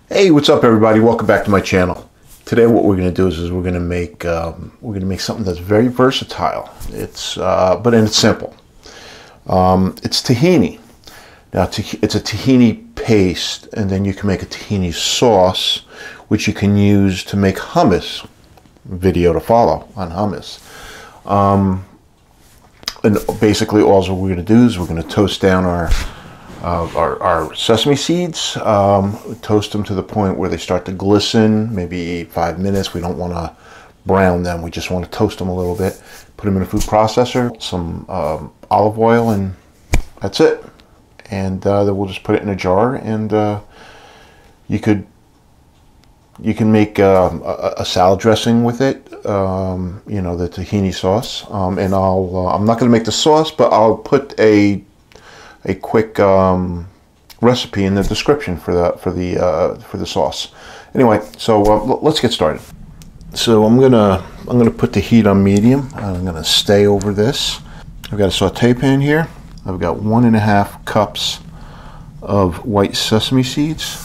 Hey, what's up, everybody? Welcome back to my channel. Today, what we're going to do is we're going to make something that's very versatile. It's it's simple. It's tahini. Now, it's a tahini paste, and then you can make a tahini sauce, which you can use to make hummus. Video to follow on hummus. And basically, all we're going to do is we're going to toast down our sesame seeds, toast them to the point where they start to glisten, maybe 5 minutes. We don't want to brown them. We just want to toast them a little bit. Put them in a food processor, some olive oil, and that's it. And then we'll just put it in a jar, and you can make a salad dressing with it, you know, the tahini sauce. And I'm not going to make the sauce, but I'll put a quick recipe in the description for the sauce. Anyway, so let's get started. So I'm gonna put the heat on medium. I'm gonna stay over this. I've got a saute pan here. I've got 1.5 cups of white sesame seeds.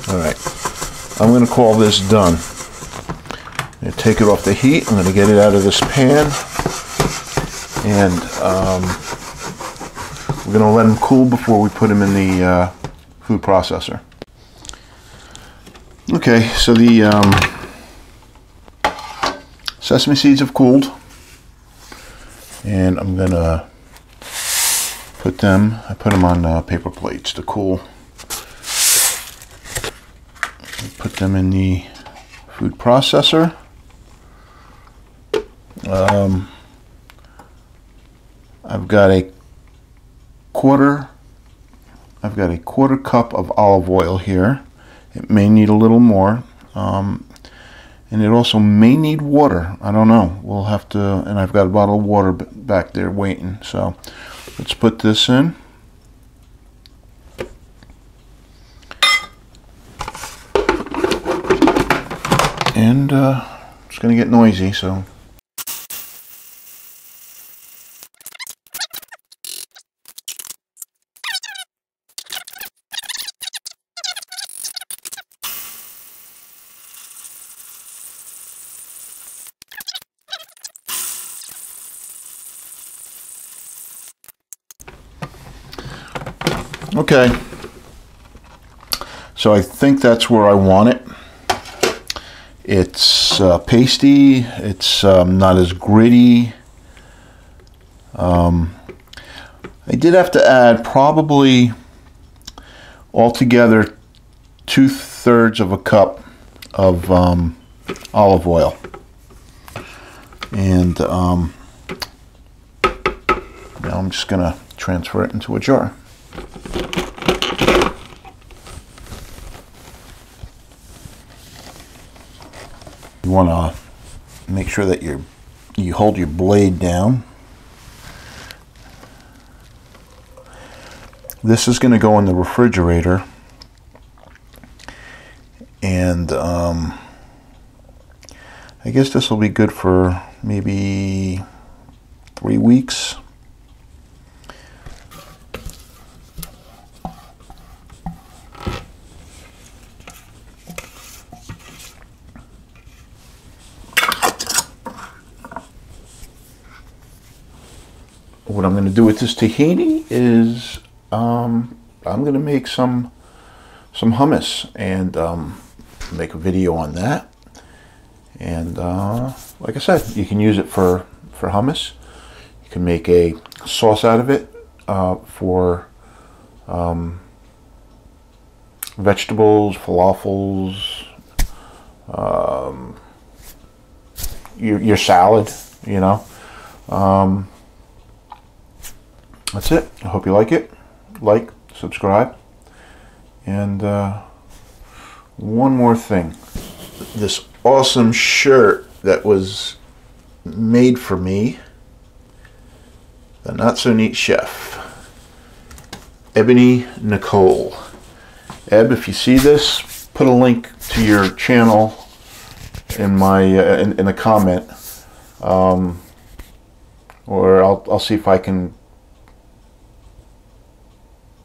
Alright, I'm going to call this done. I'm going to take it off the heat. I'm going to get it out of this pan. And we're going to let them cool before we put them in the food processor. Okay, so the sesame seeds have cooled. And I'm going to put them on paper plates to cool. Put them in the food processor. I've got a quarter cup of olive oil here. It may need a little more, and it also may need water. I don't know. We'll have to. And I've got a bottle of water back there waiting. So let's put this in. And it's going to get noisy, so. Okay. So I think that's where I want it. It's pasty, it's not as gritty. I did have to add probably altogether 2/3 of a cup of olive oil. And now I'm just going to transfer it into a jar. You want to make sure that you hold your blade down. This is going to go in the refrigerator, and I guess this will be good for maybe 3 weeks. What I'm going to do with this tahini is I'm going to make some hummus and make a video on that. And like I said, you can use it for hummus. You can make a sauce out of it for vegetables, falafels, your salad, you know. That's it. I hope you like it. Like, subscribe, and one more thing. This awesome shirt that was made for me, the Not So Neat Chef, Ebony Nicole. Eb, if you see this, put a link to your channel in my in the comment, or I'll see if I can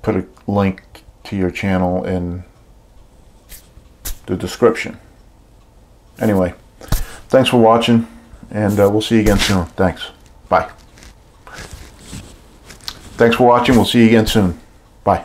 put a link to your channel in the description. Anyway, thanks for watching, and we'll see you again soon. Thanks. Bye. Thanks for watching. We'll see you again soon. Bye.